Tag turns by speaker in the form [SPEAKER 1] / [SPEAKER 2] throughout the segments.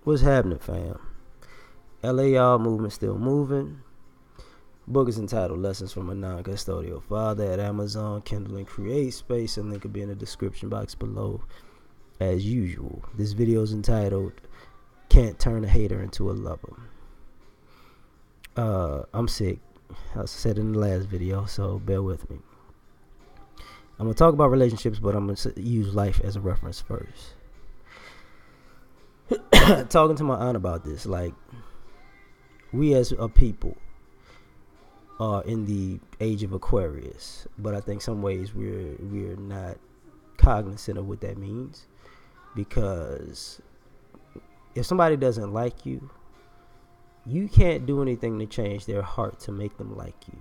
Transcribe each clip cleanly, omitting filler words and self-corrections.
[SPEAKER 1] What's happening, fam? L.A.R movement still moving. Book is entitled Lessons from a Non-Custodial Father at Amazon, Kindle, and Create Space. And link will be in the description box below as usual. This video is entitled Can't Turn a Hater into a Lover. I'm sick. I said in the last video, so bear with me. I'm going to talk about relationships, but I'm going to use life as a reference first. Talking to my aunt about this, like, we as a people are in the age of Aquarius, but I think some ways we're not cognizant of what that means, because if somebody doesn't like you, you can't do anything to change their heart to make them like you,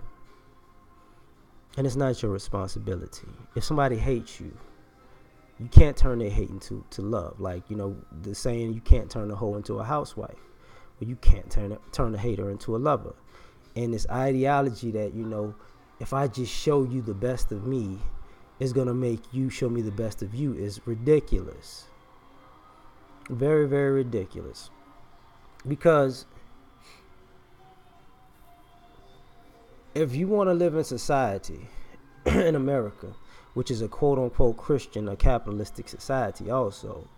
[SPEAKER 1] and it's not your responsibility. If somebody hates you, you can't turn their hate into love. Like, you know, the saying, you can't turn a hoe into a housewife. Well, you can't turn a hater into a lover. And this ideology that, you know, if I just show you the best of me, it's going to make you show me the best of you is ridiculous. Very, very ridiculous. Because if you want to live in society in America, which is a quote-unquote Christian or capitalistic society also,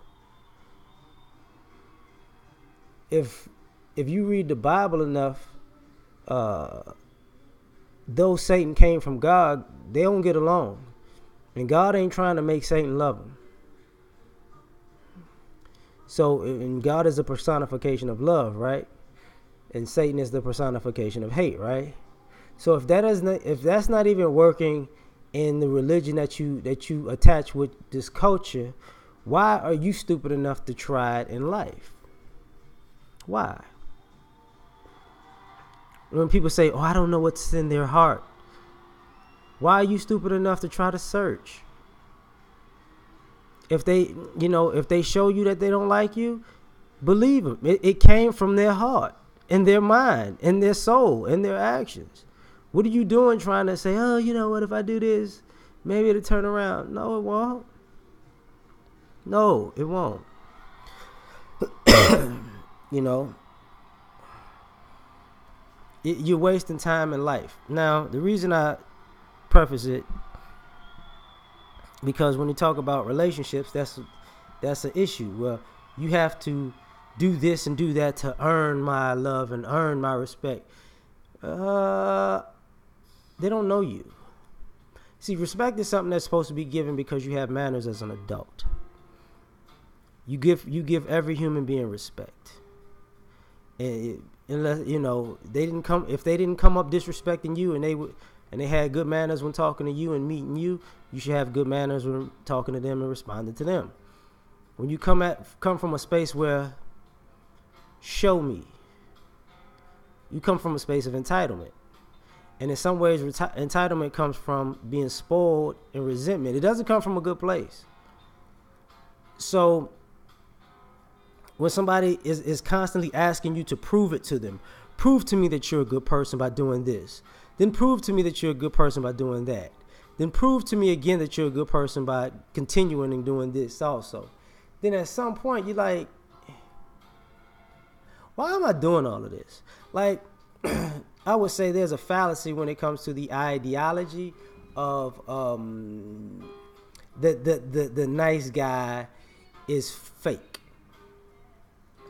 [SPEAKER 1] if you read the Bible enough, though Satan came from God, they don't get along. And God ain't trying to make Satan love him. So, and God is a personification of love, right? And Satan is the personification of hate, right? So if that's not even working in the religion that you attach with this culture, why are you stupid enough to try it in life? Why? When people say, oh, I don't know what's in their heart, why are you stupid enough to try to search? If they show you that they don't like you, believe them. It came from their heart, in their mind, in their soul, in their actions. What are you doing trying to say, oh, you know what, if I do this, maybe it'll turn around? No, it won't. No, it won't. You know, you're wasting time in life. Now, the reason I preface it, because when you talk about relationships, that's an issue. Well, you have to do this and do that to earn my love and earn my respect. They don't know you. See, respect is something that's supposed to be given because you have manners as an adult. You give every human being respect. And unless, you know, if they didn't come up disrespecting you and they had good manners when talking to you and meeting you, you should have good manners when talking to them and responding to them. When you come from a space where show me, you come from a space of entitlement. And in some ways, entitlement comes from being spoiled and resentment. It doesn't come from a good place. So when somebody is constantly asking you to prove it to them, prove to me that you're a good person by doing this. Then prove to me that you're a good person by doing that. Then prove to me again that you're a good person by continuing and doing this also. Then at some point, you're like, why am I doing all of this? Like, I would say there's a fallacy when it comes to the ideology of the nice guy is fake.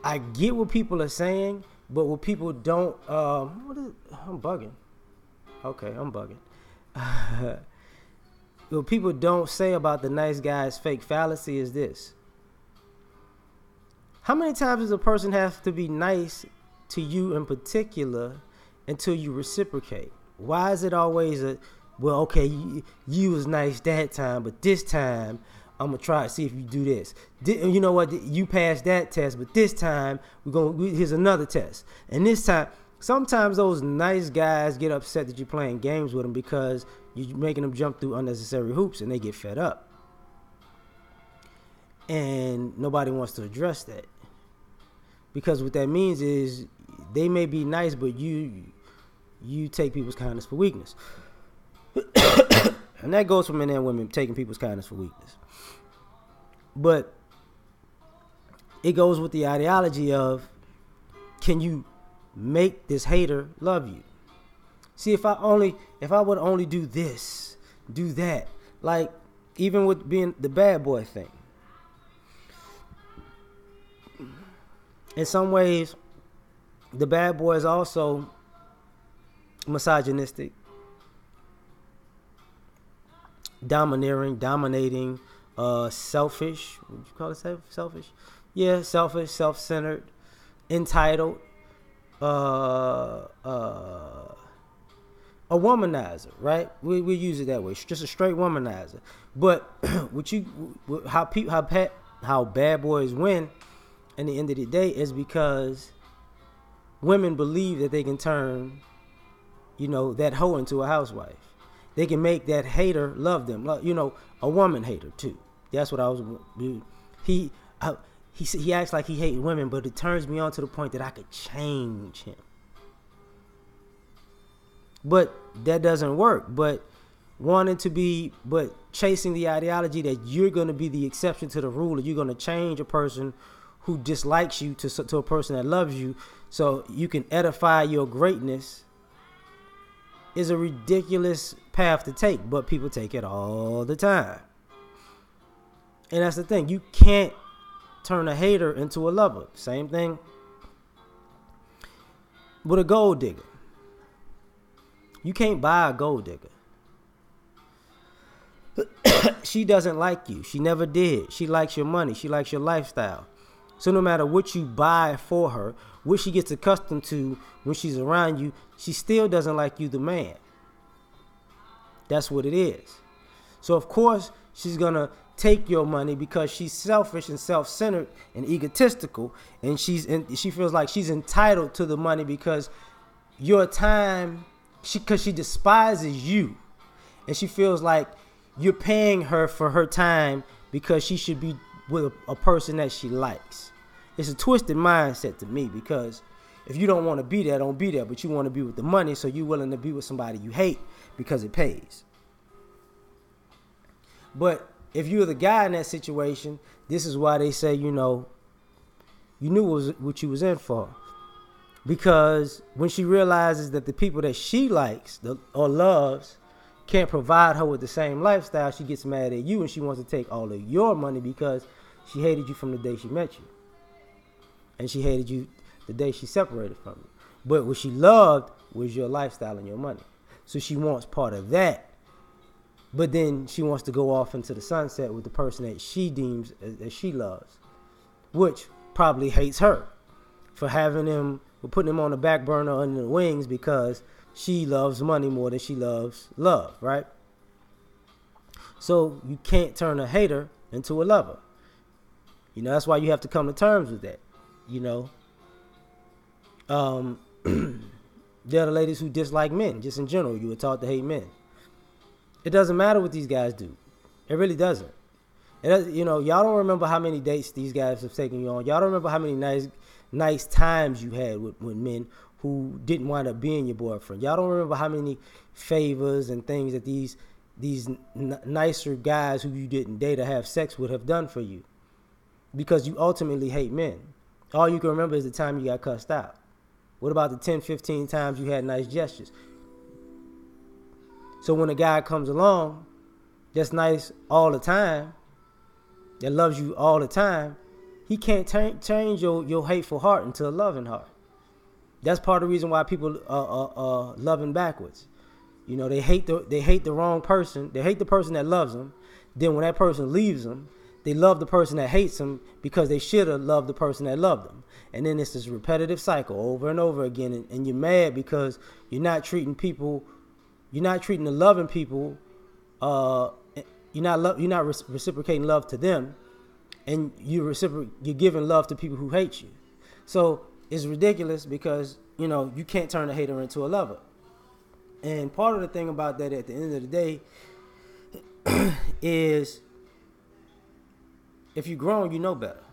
[SPEAKER 1] I get what people are saying, but what people don't I'm bugging. Okay, I'm bugging. What people don't say about the nice guy's fake fallacy is this. How many times does a person have to be nice to you in particular until you reciprocate? Why is it always okay, you was nice that time, but this time I'm gonna try to see if you do this. You know what? You passed that test, but this time here's another test. And this time, sometimes those nice guys get upset that you're playing games with them because you're making them jump through unnecessary hoops, and they get fed up. And nobody wants to address that, because what that means is they may be nice, but you take people's kindness for weakness. And that goes for men and women, taking people's kindness for weakness. But it goes with the ideology of, can you make this hater love you? See, if I would only do this, do that, like even with being the bad boy thing. In some ways, the bad boy is also misogynistic, dominating, selfish. Would you call it selfish? Yeah, selfish, self-centered, entitled, a womanizer, right? We use it that way, just a straight womanizer. But how bad boys win in the end of the day is because women believe that they can turn, that hoe into a housewife. They can make that hater love them. A woman hater too. That's what I was. He acts like he hates women, but it turns me on to the point that I could change him. But that doesn't work. But chasing the ideology that you're going to be the exception to the rule, or you're going to change a person who dislikes you to a person that loves you, so you can edify your greatness, is a ridiculous path to take. But people take it all the time. And that's the thing. You can't turn a hater into a lover. Same thing with a gold digger. You can't buy a gold digger. She doesn't like you. She never did. She likes your money. She likes your lifestyle. So no matter what you buy for her, what she gets accustomed to when she's around you, she still doesn't like you, the man. That's what it is. So of course she's going to take your money because she's selfish and self-centered and egotistical, and she feels like she's entitled to the money because your time, because she despises you, and she feels like you're paying her for her time because she should be with a person that she likes. It's a twisted mindset to me, because if you don't want to be there, don't be there, but you want to be with the money, so you're willing to be with somebody you hate because it pays. But if you're the guy in that situation, this is why they say, you knew what you was in for. Because when she realizes that the people that she likes or loves can't provide her with the same lifestyle, she gets mad at you, and she wants to take all of your money because she hated you from the day she met you. And she hated you the day she separated from you. But what she loved was your lifestyle and your money. So she wants part of that. But then she wants to go off into the sunset with the person that she deems as she loves, which probably hates her for putting him on the back burner under the wings because she loves money more than she loves love, right? So you can't turn a hater into a lover. That's why you have to come to terms with that. There are the ladies who dislike men, just in general. You were taught to hate men. It doesn't matter what these guys do. It really doesn't. Y'all don't remember how many dates these guys have taken you on. Y'all don't remember how many nice times you had with men who didn't wind up being your boyfriend. Y'all don't remember how many favors and things that these nicer guys who you didn't date or have sex with have done for you, because you ultimately hate men. All you can remember is the time you got cussed out. What about the 10, 15 times you had nice gestures? So when a guy comes along that's nice all the time, that loves you all the time, he can't change your hateful heart into a loving heart. That's part of the reason why people are loving backwards. They hate the wrong person. They hate the person that loves them. Then when that person leaves them, they love the person that hates them because they should have loved the person that loved them. And then it's this repetitive cycle over and over again. And you're mad because you're not treating the loving people. You're not reciprocating love to them, and you're giving love to people who hate you. So it's ridiculous because you can't turn a hater into a lover. And part of the thing about that at the end of the day is, if you're grown, you know better.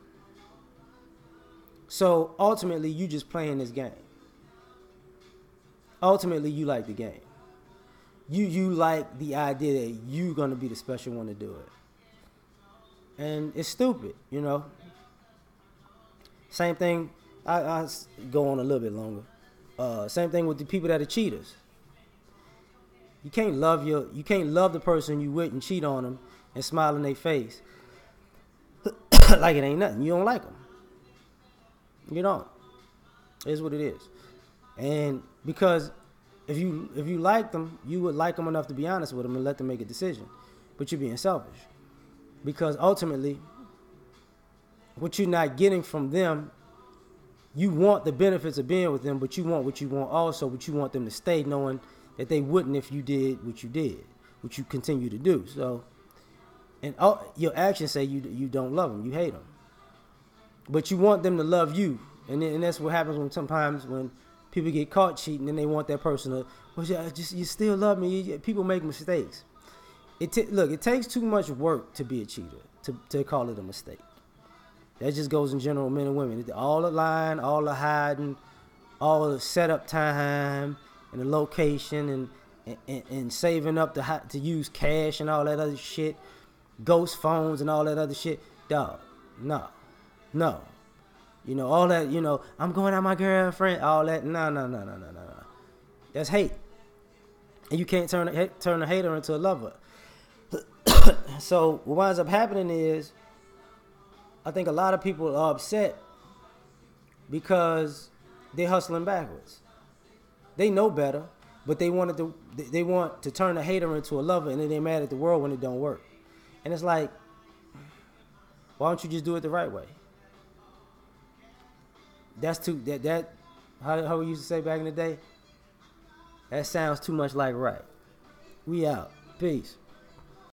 [SPEAKER 1] So ultimately, you just playing this game. Ultimately, you like the game. You like the idea that you're going to be the special one to do it. And it's stupid, Same thing. I go on a little bit longer. Same thing with the people that are cheaters. You can't love the person you with and cheat on them and smile in their face like it ain't nothing. You don't like them. You don't. It is what it is. And because if you like them, you would like them enough to be honest with them and let them make a decision. But you're being selfish. Because ultimately, what you're not getting from them, you want the benefits of being with them, but you want what you want also, but you want them to stay knowing that they wouldn't if you did, what you continue to do. So, and your actions say you don't love them, you hate them. But you want them to love you. And that's what happens sometimes when people get caught cheating and they want that person to, well, you still love me. People make mistakes. Look, it takes too much work to be a cheater, to call it a mistake. That just goes in general, men and women. All the lying, all the hiding, all the setup time and the location and saving up to use cash and all that other shit, ghost phones and all that other shit. Dog, no. You know, all that, you know, I'm going out with my girlfriend, all that. No. That's hate. And you can't turn a hater into a lover. So what winds up happening is, I think a lot of people are upset because they're hustling backwards. They know better, but they want to turn a hater into a lover, and then they're mad at the world when it don't work. And it's like, why don't you just do it the right way? That's how we used to say back in the day. That sounds too much like right. We out. Peace.